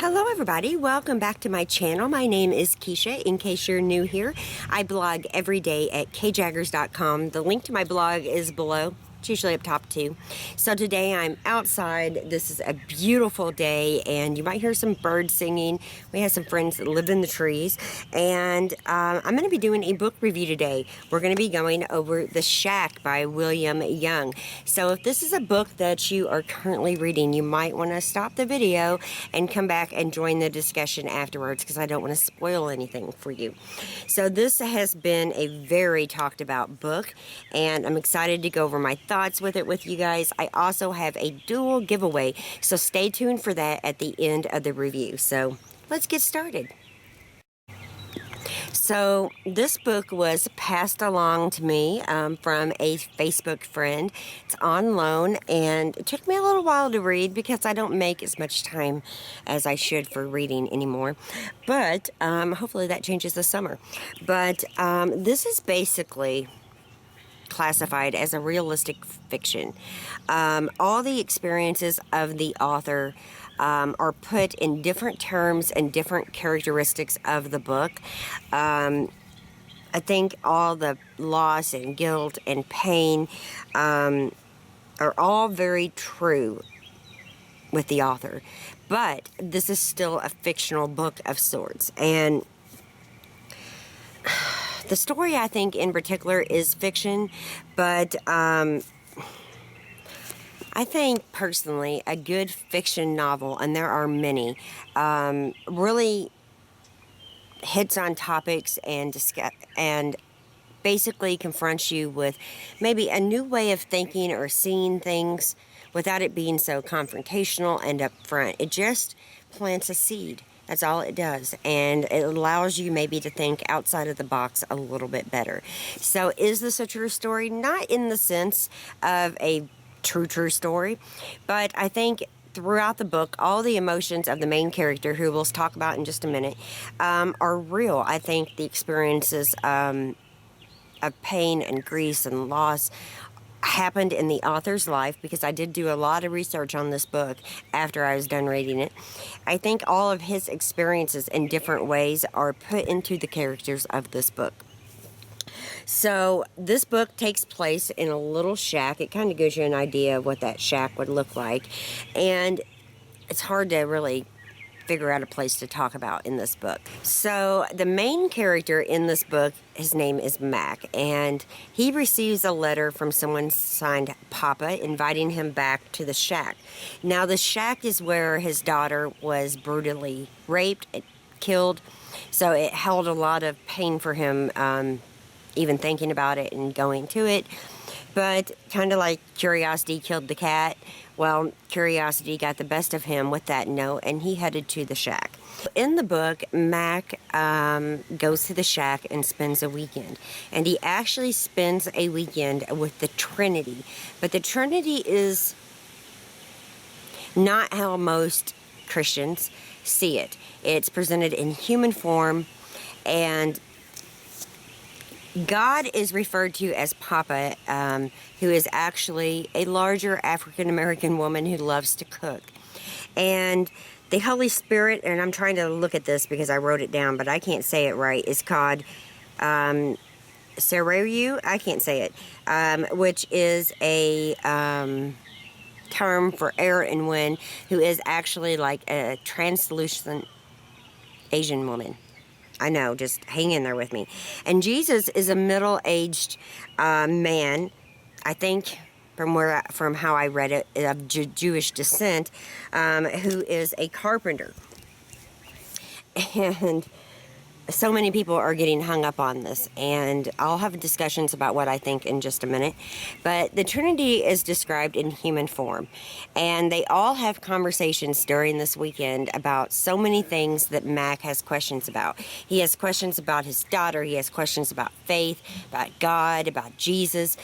Hello everybody, welcome back to my channel. My name is Kisha, in case you're new here. I blog every day at kjaggers.com. The link to my blog is below. It's usually up top too. So today I'm outside. This is a beautiful day and you might hear some birds singing. We have some friends that live in the trees, and I'm going to be doing a book review today. We're going to be going over The Shack by William Young. So if this is a book that you are currently reading, you might want to stop the video and come back and join the discussion afterwards, because I don't want to spoil anything for you. So this has been a very talked about book, and I'm excited to go over my thoughts with it with you guys. I also have a dual giveaway, so stay tuned for that at the end of the review. So let's get started. So this book was passed along to me from a Facebook friend. It's on loan, and it took me a little while to read because I don't make as much time as I should for reading anymore. But hopefully that changes this summer. But this is basically classified as a realistic fiction. All the experiences of the author are put in different terms and different characteristics of the book. I think all the loss and guilt and pain are all very true with the author, but this is still a fictional book of sorts, and the story, I think, in particular is fiction, but I think, personally, a good fiction novel, and there are many, really hits on topics and basically confronts you with maybe a new way of thinking or seeing things without it being so confrontational and upfront. It just plants a seed. That's all it does, and it allows you maybe to think outside of the box a little bit better. So is this a true story? Not in the sense of a true story, but I think throughout the book, all the emotions of the main character, who we'll talk about in just a minute, are real. I think the experiences of pain and grief and loss happened in the author's life, because I did do a lot of research on this book after I was done reading it. I think all of his experiences in different ways are put into the characters of this book. So this book takes place in a little shack. It kind of gives you an idea of what that shack would look like, and it's hard to really figure out a place to talk about in this book. So the main character in this book, his name is Mac, and he receives a letter from someone signed Papa inviting him back to the shack. Now the shack is where his daughter was brutally raped and killed, so it held a lot of pain for him, even thinking about it and going to it. But kind of like curiosity killed the cat, well, curiosity got the best of him with that note, and he headed to the shack. In the book, Mac goes to the shack and spends a weekend. And he actually spends a weekend with the Trinity. But the Trinity is not how most Christians see it. It's presented in human form, and God is referred to as Papa, who is actually a larger African-American woman who loves to cook. And the Holy Spirit, and I'm trying to look at this because I wrote it down, but I can't say it right, is called Sereru, I can't say it, which is a term for air and wind, who is actually like a translucent Asian woman. I know, just hang in there with me. And Jesus is a middle-aged man, I think, from how I read it, of Jewish descent, who is a carpenter. And so many people are getting hung up on this, and I'll have discussions about what I think in just a minute. But the Trinity is described in human form, and they all have conversations during this weekend about so many things that Mac has questions about. He has questions about his daughter, he has questions about faith, about God, about Jesus,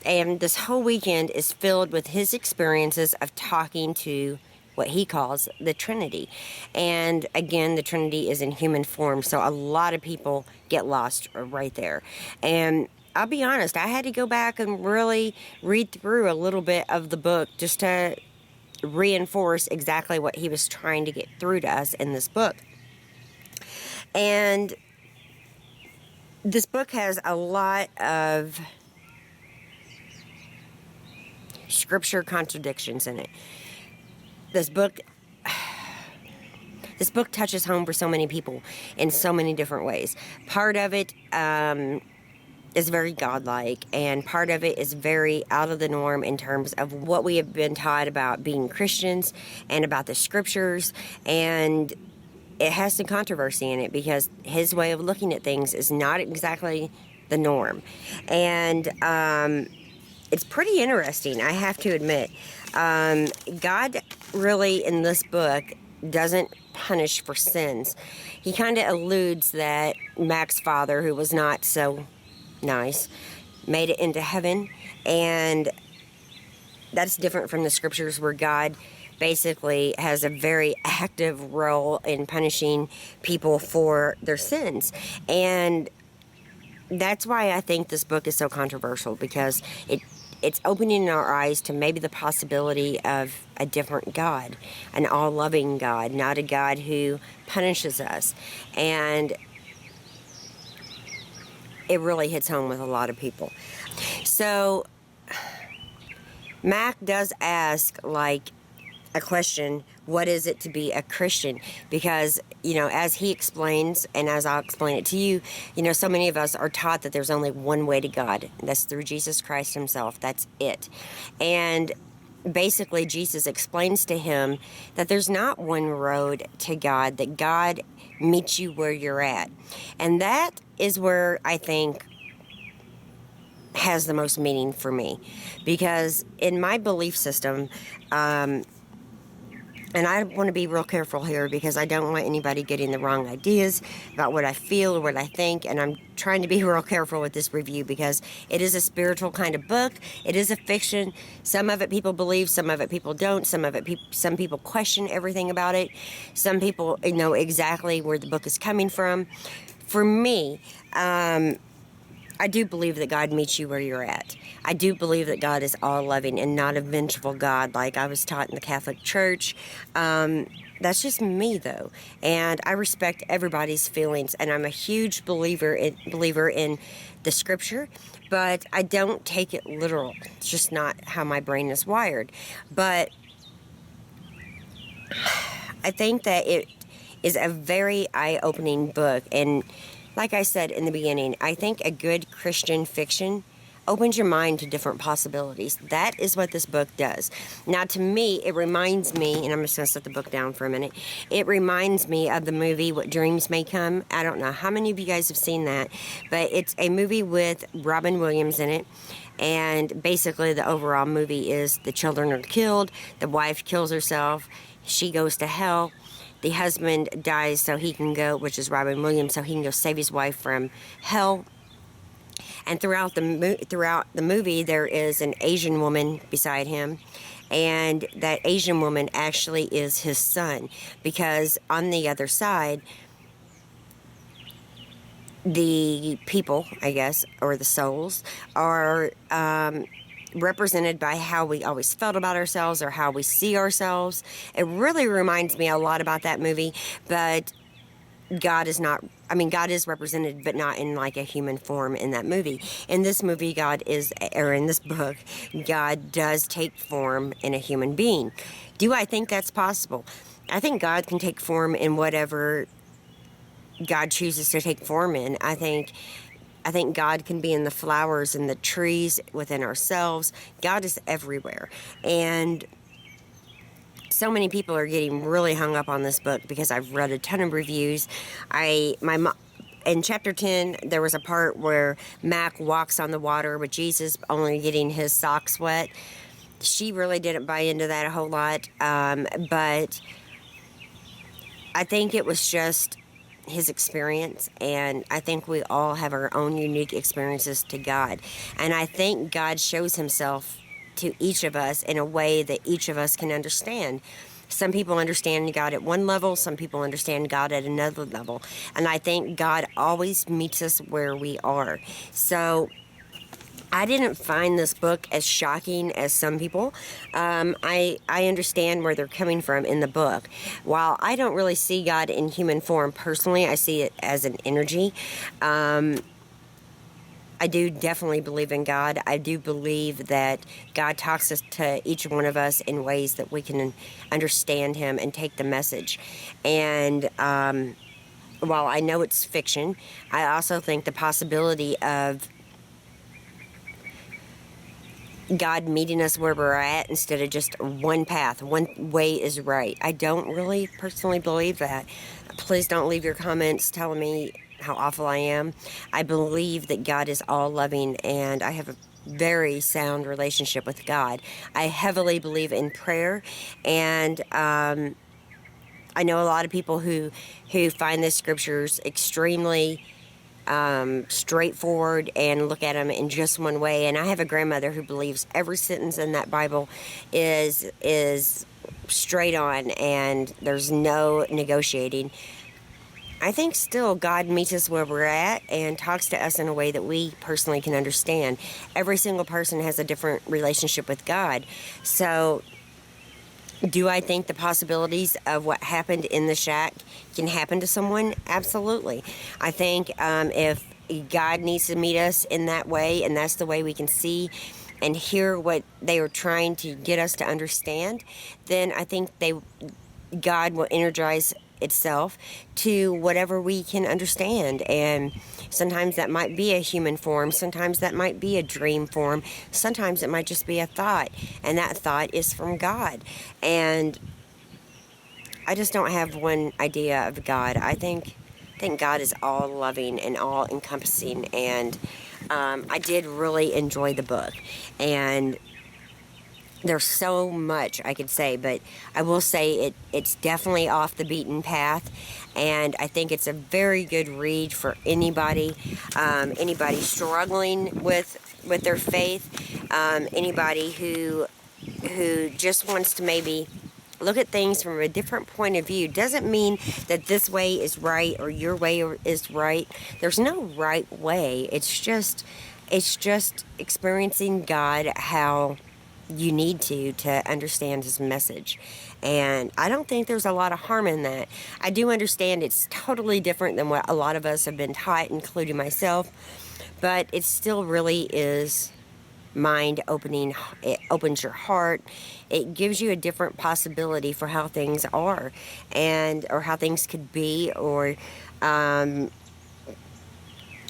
and this whole weekend is filled with his experiences of talking to what he calls the Trinity. And again, the Trinity is in human form, so a lot of people get lost right there. And I'll be honest, I had to go back and really read through a little bit of the book just to reinforce exactly what he was trying to get through to us in this book. And this book has a lot of scripture contradictions in it. This book touches home for so many people in so many different ways. Part of it is very godlike, and part of it is very out of the norm in terms of what we have been taught about being Christians and about the scriptures, and it has some controversy in it because his way of looking at things is not exactly the norm. And it's pretty interesting, I have to admit. God really, in this book, doesn't punish for sins. He kind of alludes that Mac's father, who was not so nice, made it into heaven, and that's different from the scriptures where God basically has a very active role in punishing people for their sins. And that's why I think this book is so controversial, because it's opening our eyes to maybe the possibility of a different God, an all-loving God, not a God who punishes us. And it really hits home with a lot of people. So Mac does ask, like, a question, what is it to be a Christian? Because, as he explains, and as I'll explain it to you, so many of us are taught that there's only one way to God, and that's through Jesus Christ himself. That's it. And basically, Jesus explains to him that there's not one road to God, that God meets you where you're at. And that is where I think has the most meaning for me. Because in my belief system, and I want to be real careful here because I don't want anybody getting the wrong ideas about what I feel or what I think. And I'm trying to be real careful with this review because it is a spiritual kind of book. It is a fiction. Some of it people believe, some of it people don't. Some people question everything about it. Some people know exactly where the book is coming from. For me, I do believe that God meets you where you're at. I do believe that God is all-loving and not a vengeful God like I was taught in the Catholic Church. That's just me, though. And I respect everybody's feelings, and I'm a huge believer in the Scripture, but I don't take it literal. It's just not how my brain is wired. But I think that it is a very eye-opening book, and like I said in the beginning, I think a good Christian fiction opens your mind to different possibilities. That is what this book does. Now, to me, it reminds me, and I'm just going to set the book down for a minute, it reminds me of the movie What Dreams May Come. I don't know how many of you guys have seen that, but it's a movie with Robin Williams in it. And basically, the overall movie is the children are killed, the wife kills herself, she goes to hell. The husband dies so he can go, which is Robin Williams, so he can go save his wife from hell. And throughout the movie, there is an Asian woman beside him, and that Asian woman actually is his son, because on the other side, the people, I guess, or the souls, are represented by how we always felt about ourselves or how we see ourselves. It really reminds me a lot about that movie, but God is represented, but not in like a human form in that movie. In this movie, in this book, God does take form in a human being. Do I think that's possible? I think God can take form in whatever God chooses to take form in. I think God can be in the flowers and the trees within ourselves. God is everywhere. And so many people are getting really hung up on this book because I've read a ton of reviews. In chapter 10, there was a part where Mac walks on the water with Jesus, only getting his socks wet. She really didn't buy into that a whole lot, but I think it was just his experience, and I think we all have our own unique experiences to God. And I think God shows himself to each of us in a way that each of us can understand. Some people understand God at one level, some people understand God at another level. And I think God always meets us where we are. So I didn't find this book as shocking as some people. I understand where they're coming from in the book. While I don't really see God in human form personally, I see it as an energy. I do definitely believe in God. I do believe that God talks to each one of us in ways that we can understand Him and take the message. And while I know it's fiction, I also think the possibility of God meeting us where we're at instead of just one path, one way is right. I don't really personally believe that. Please don't leave your comments telling me how awful I am. I believe that God is all loving, and I have a very sound relationship with God. I heavily believe in prayer, and I know a lot of people who find the scriptures extremely straightforward and look at them in just one way. And I have a grandmother who believes every sentence in that Bible is straight on, and there's no negotiating. I think still God meets us where we're at and talks to us in a way that we personally can understand. Every single person has a different relationship with God. So do I think the possibilities of what happened in the shack can happen to someone? Absolutely. I think if God needs to meet us in that way, and that's the way we can see and hear what they are trying to get us to understand, then I think God will energize itself to whatever we can understand. And sometimes that might be a human form, sometimes that might be a dream form, sometimes it might just be a thought, and that thought is from God. And I just don't have one idea of God. I think God is all loving and all encompassing, and I did really enjoy the book. And there's so much I could say, but I will say it's definitely off the beaten path, and I think it's a very good read for anybody struggling with their faith, anybody who just wants to maybe look at things from a different point of view. Doesn't mean that this way is right or your way is right. There's no right way. It's just experiencing God how you need to understand His message. And I don't think there's a lot of harm in that. I do understand it's totally different than what a lot of us have been taught, including myself, but it still really is mind opening. It opens your heart. It gives you a different possibility for how things are, and or how things could be, or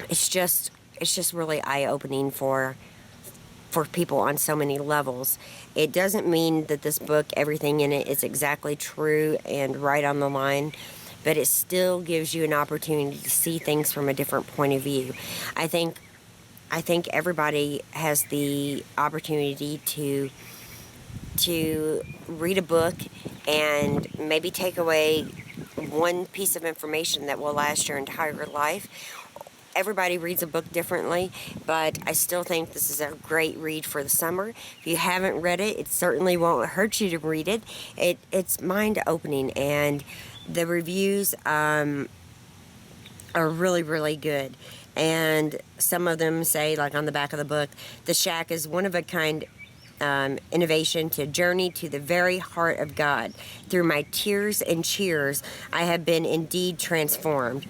it's just really eye-opening for people on so many levels. It doesn't mean that this book, everything in it is exactly true and right on the line, but it still gives you an opportunity to see things from a different point of view. I think everybody has the opportunity to read a book and maybe take away one piece of information that will last your entire life. Everybody reads a book differently, but I still think this is a great read for the summer. If you haven't read it, it certainly won't hurt you to read it. It's mind-opening, and the reviews are really, really good. And some of them say, like on the back of the book, the shack is one-of-a-kind innovation to journey to the very heart of God. Through my tears and cheers, I have been indeed transformed.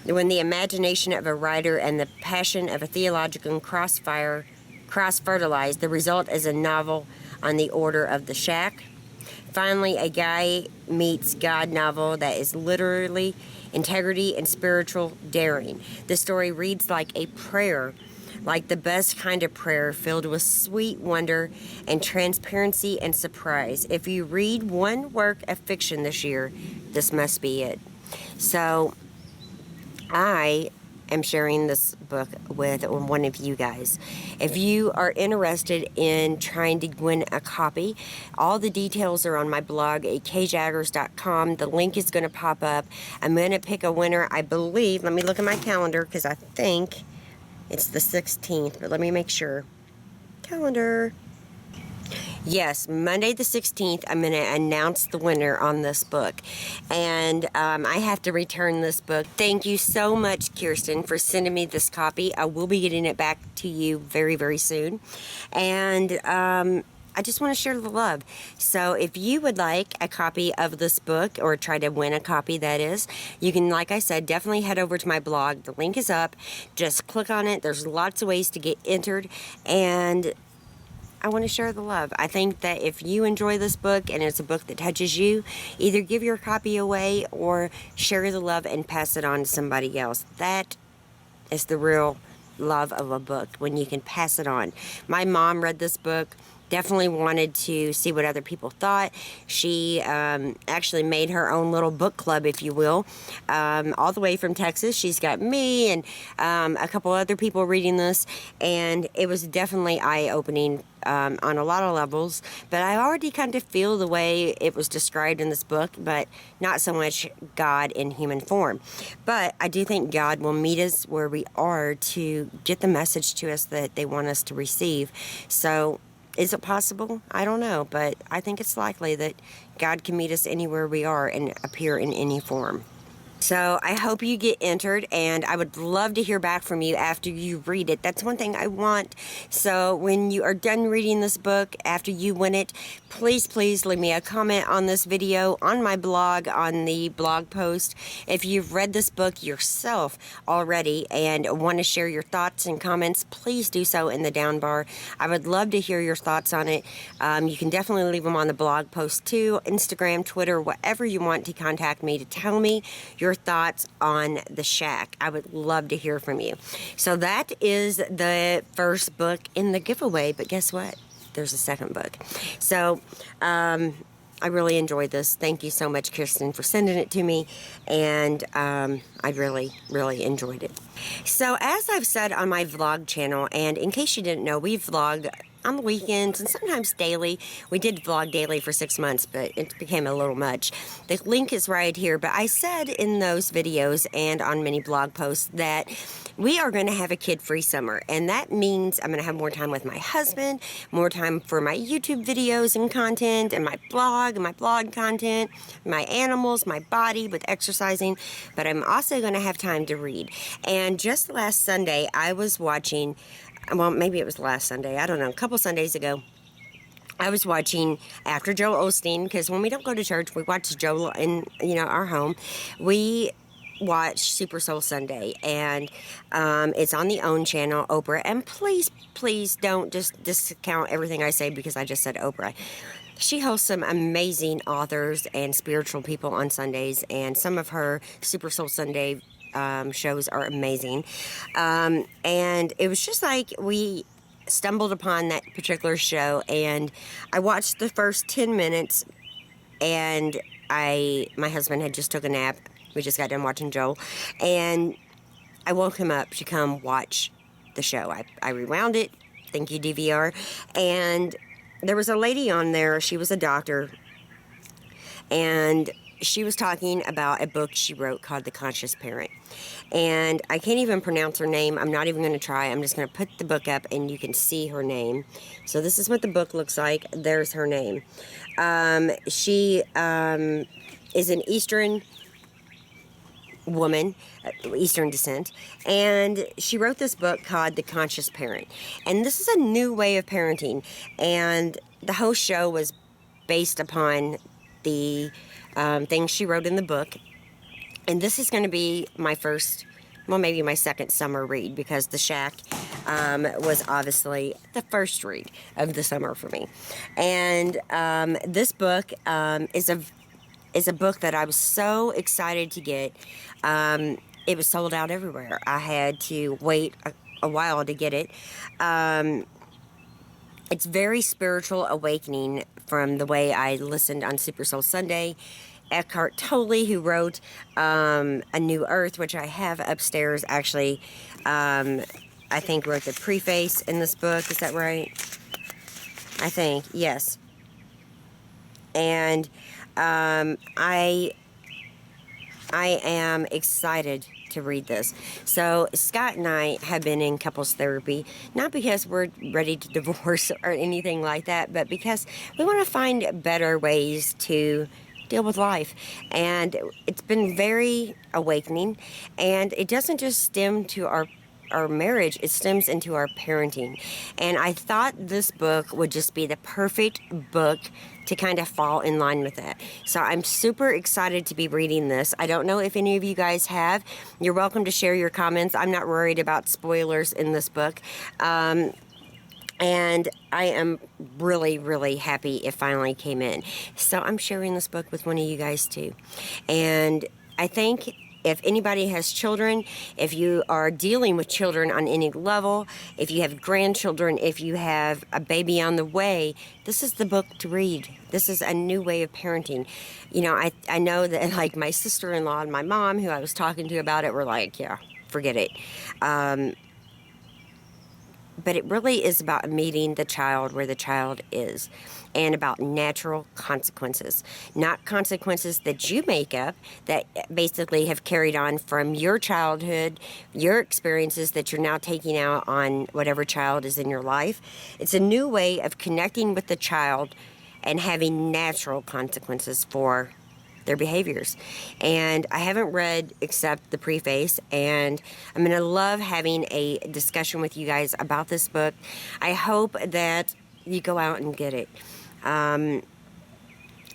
When the imagination of a writer and the passion of a theologian cross-fertilize, the result is a novel on the order of the shack. Finally, a guy meets God novel that is literally integrity and spiritual daring. The story reads like a prayer, like the best kind of prayer, filled with sweet wonder and transparency and surprise. If you read one work of fiction this year, this must be it. So I am sharing this book with one of you guys. If you are interested in trying to win a copy, all the details are on my blog at kjaggers.com. The link is going to pop up. I'm going to pick a winner, I believe. Let me look at my calendar, because I think it's the 16th, but let me make sure. Calendar. Yes, Monday the 16th, I'm going to announce the winner on this book. And I have to return this book. Thank you so much, Kirsten, for sending me this copy. I will be getting it back to you very, very soon. And I just want to share the love. So if you would like a copy of this book, or try to win a copy, that is, you can, like I said, definitely head over to my blog. The link is up. Just click on it. There's lots of ways to get entered. And I want to share the love. I think that if you enjoy this book and it's a book that touches you, either give your copy away or share the love and pass it on to somebody else. That is the real love of a book, when you can pass it on. My mom read this book, definitely wanted to see what other people thought. She actually made her own little book club, if you will, all the way from Texas. She's got me and a couple other people reading this, and it was definitely eye-opening on a lot of levels. But I already kind of feel the way it was described in this book, but not so much God in human form. But I do think God will meet us where we are to get the message to us that they want us to receive. So is it possible? I don't know, but I think it's likely that God can meet us anywhere we are and appear in any form. So I hope you get entered, and I would love to hear back from you after you read it. That's one thing I want. So when you are done reading this book, after you win it, please, please leave me a comment on this video, on my blog, on the blog post. If you've read this book yourself already and want to share your thoughts and comments, please do so in the down bar. I would love to hear your thoughts on it. You can definitely leave them on the blog post too, Instagram, Twitter, whatever you want to contact me to tell me your thoughts on The Shack. I would love to hear from you. So that is the first book in the giveaway, but guess what? There's a second book. So I really enjoyed this. Thank you so much, Kirsten, for sending it to me, and I really, really enjoyed it. So as I've said on my vlog channel, and in case you didn't know, we vlog on the weekends and sometimes daily. We did vlog daily for 6 months, but it became a little much. The link is right here, but I said in those videos and on many blog posts that we are going to have a kid-free summer, and that means I'm going to have more time with my husband, more time for my YouTube videos and content, and my blog content, my animals, my body with exercising, but I'm also going to have time to read. And just last Sunday, I was watching, well, maybe it was last Sunday, I don't know, a couple Sundays ago, I was watching After Joel Osteen, because when we don't go to church, we watch Joel in, our home. We watch Super Soul Sunday, and it's on the OWN channel, Oprah, and please, please don't just discount everything I say because I just said Oprah. She hosts some amazing authors and spiritual people on Sundays, and some of her Super Soul Sunday shows are amazing. And it was just like we stumbled upon that particular show, and I watched the first 10 minutes, and my husband had just took a nap. We just got done watching Joel, and I woke him up to come watch the show. I rewound it. Thank you, DVR. And there was a lady on there. She was a doctor, and she was talking about a book she wrote called The Conscious Parent. And I can't even pronounce her name. I'm not even going to try. I'm just going to put the book up and you can see her name. So this is what the book looks like. There's her name. She is an Eastern woman, Eastern descent, and she wrote this book called The Conscious Parent. And this is a new way of parenting. And the whole show was based upon the things she wrote in the book. And this is going to be my first, well, maybe my second summer read, because The Shack was obviously the first read of the summer for me. And this book is a book that I was so excited to get. It was sold out everywhere. I had to wait a while to get it. It's very spiritual awakening from the way I listened on Super Soul Sunday. Eckhart Tolle, who wrote A New Earth, which I have upstairs, actually, I think wrote the preface in this book. Is that right? I think, yes. And I am excited to read this. So Scott and I have been in couples therapy, not because we're ready to divorce or anything like that, but because we want to find better ways to deal with life. And it's been very awakening, and it doesn't just stem to our marriage, it stems into our parenting. And I thought this book would just be the perfect book to kind of fall in line with that. So I'm super excited to be reading this. I don't know if any of you guys have. You're welcome to share your comments. I'm not worried about spoilers in this book. And I am really, really happy it finally came in. So I'm sharing this book with one of you guys too. And I think if anybody has children, if you are dealing with children on any level, if you have grandchildren, if you have a baby on the way, this is the book to read. This is a new way of parenting. You know, I know that like my sister-in-law and my mom, who I was talking to about it, were like, yeah, forget it. But it really is about meeting the child where the child is, and about natural consequences, not consequences that you make up that basically have carried on from your childhood, your experiences that you're now taking out on whatever child is in your life. It's a new way of connecting with the child and having natural consequences for their behaviors. And I haven't read except the preface, and I'm going to love having a discussion with you guys about this book. I hope that you go out and get it. I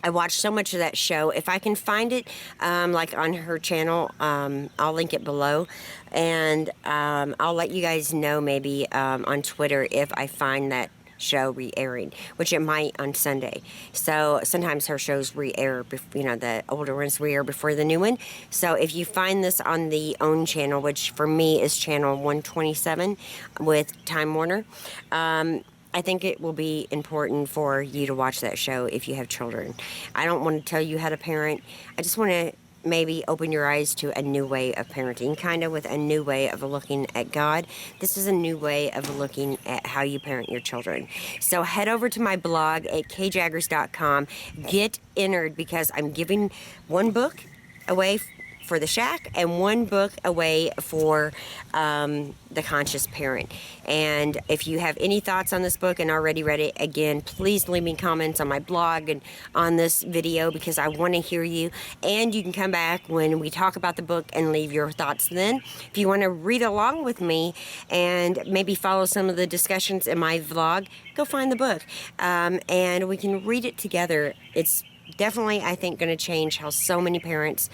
watched so much of that show. If I can find it, like on her channel, I'll link it below, and I'll let you guys know maybe on Twitter if I find that show re-airing, which it might on Sunday. So sometimes her shows re-air, you know, the older ones re-air before the new one. So if you find this on the OWN channel, which for me is channel 127 with Time Warner, I think it will be important for you to watch that show if you have children. I don't want to tell you how to parent. I just want to maybe open your eyes to a new way of parenting, kind of with a new way of looking at God. This is a new way of looking at how you parent your children. So head over to my blog at kjaggers.com. Get entered, because I'm giving one book away for the shack and one book away for the conscious parent. And if you have any thoughts on this book and already read it, again, please leave me comments on my blog and on this video, because I want to hear you. And you can come back when we talk about the book and leave your thoughts then. If you want to read along with me and maybe follow some of the discussions in my vlog, go find the book, and we can read it together. It's definitely, I think, going to change how so many parents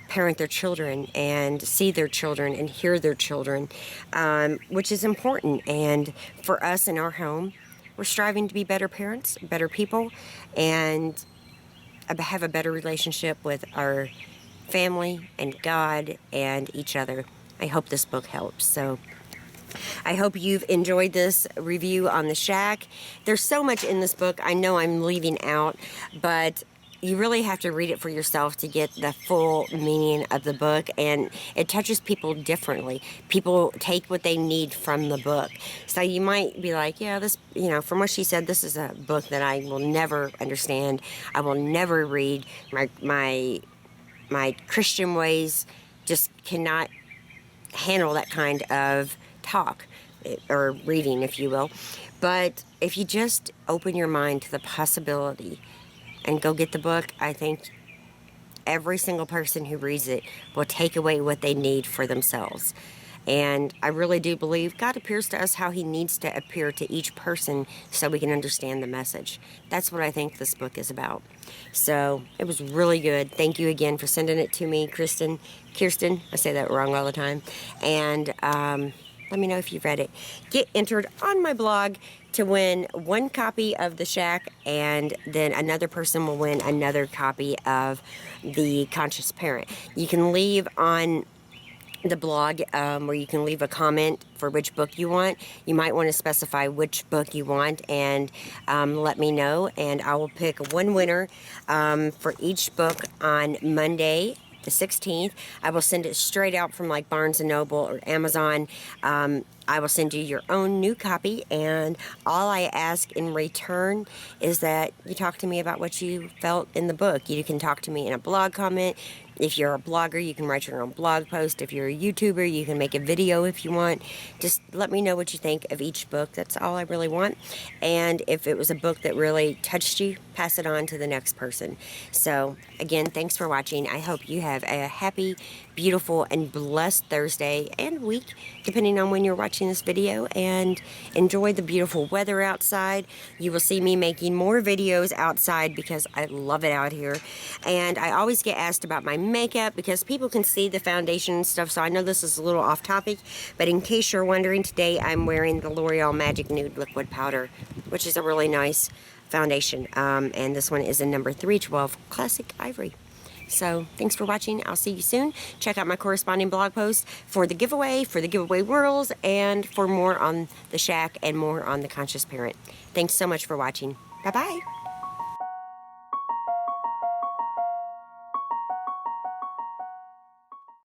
parent their children and see their children and hear their children, which is important. And for us in our home, we're striving to be better parents, better people, and have a better relationship with our family and God and each other. I hope this book helps. So I hope you've enjoyed this review on the shack. There's so much in this book I know I'm leaving out, but you really have to read it for yourself to get the full meaning of the book, and it touches people differently. People take what they need from the book. So you might be like, yeah, this, you know, from what she said, this is a book that I will never understand. I will never read. My Christian ways just cannot handle that kind of talk, or reading, if you will. But if you just open your mind to the possibility and go get the book, I think every single person who reads it will take away what they need for themselves. And I really do believe God appears to us how he needs to appear to each person so we can understand the message. That's what I think this book is about. So it was really good. Thank you again for sending it to me, Kirsten. I say that wrong all the time. And let me know if you've read it. Get entered on my blog to win one copy of The Shack, and then another person will win another copy of The Conscious Parent. You can leave on the blog where you can leave a comment for which book you want. You might want to specify which book you want, and let me know, and I will pick one winner for each book on Monday the 16th. I will send it straight out from like Barnes & Noble or Amazon I will send you your own new copy, and all I ask in return is that you talk to me about what you felt in the book. You can talk to me in a blog comment. If you're a blogger, you can write your own blog post. If you're a YouTuber, you can make a video if you want. Just let me know what you think of each book. That's all I really want. And if it was a book that really touched you, pass it on to the next person. So, again, thanks for watching. I hope you have a happy, beautiful, and blessed Thursday and week, depending on when you're watching this video, and enjoy the beautiful weather outside. You will see me making more videos outside because I love it out here. And I always get asked about my makeup because people can see the foundation and stuff, so I know this is a little off topic, but in case you're wondering, today I'm wearing the L'Oreal Magic Nude Liquid Powder, which is a really nice foundation, and this one is in number 312 Classic Ivory. So thanks for watching. I'll see you soon. Check out my corresponding blog post for the giveaway rules, and for more on the shack and more on the conscious parent. Thanks so much for watching. Bye bye.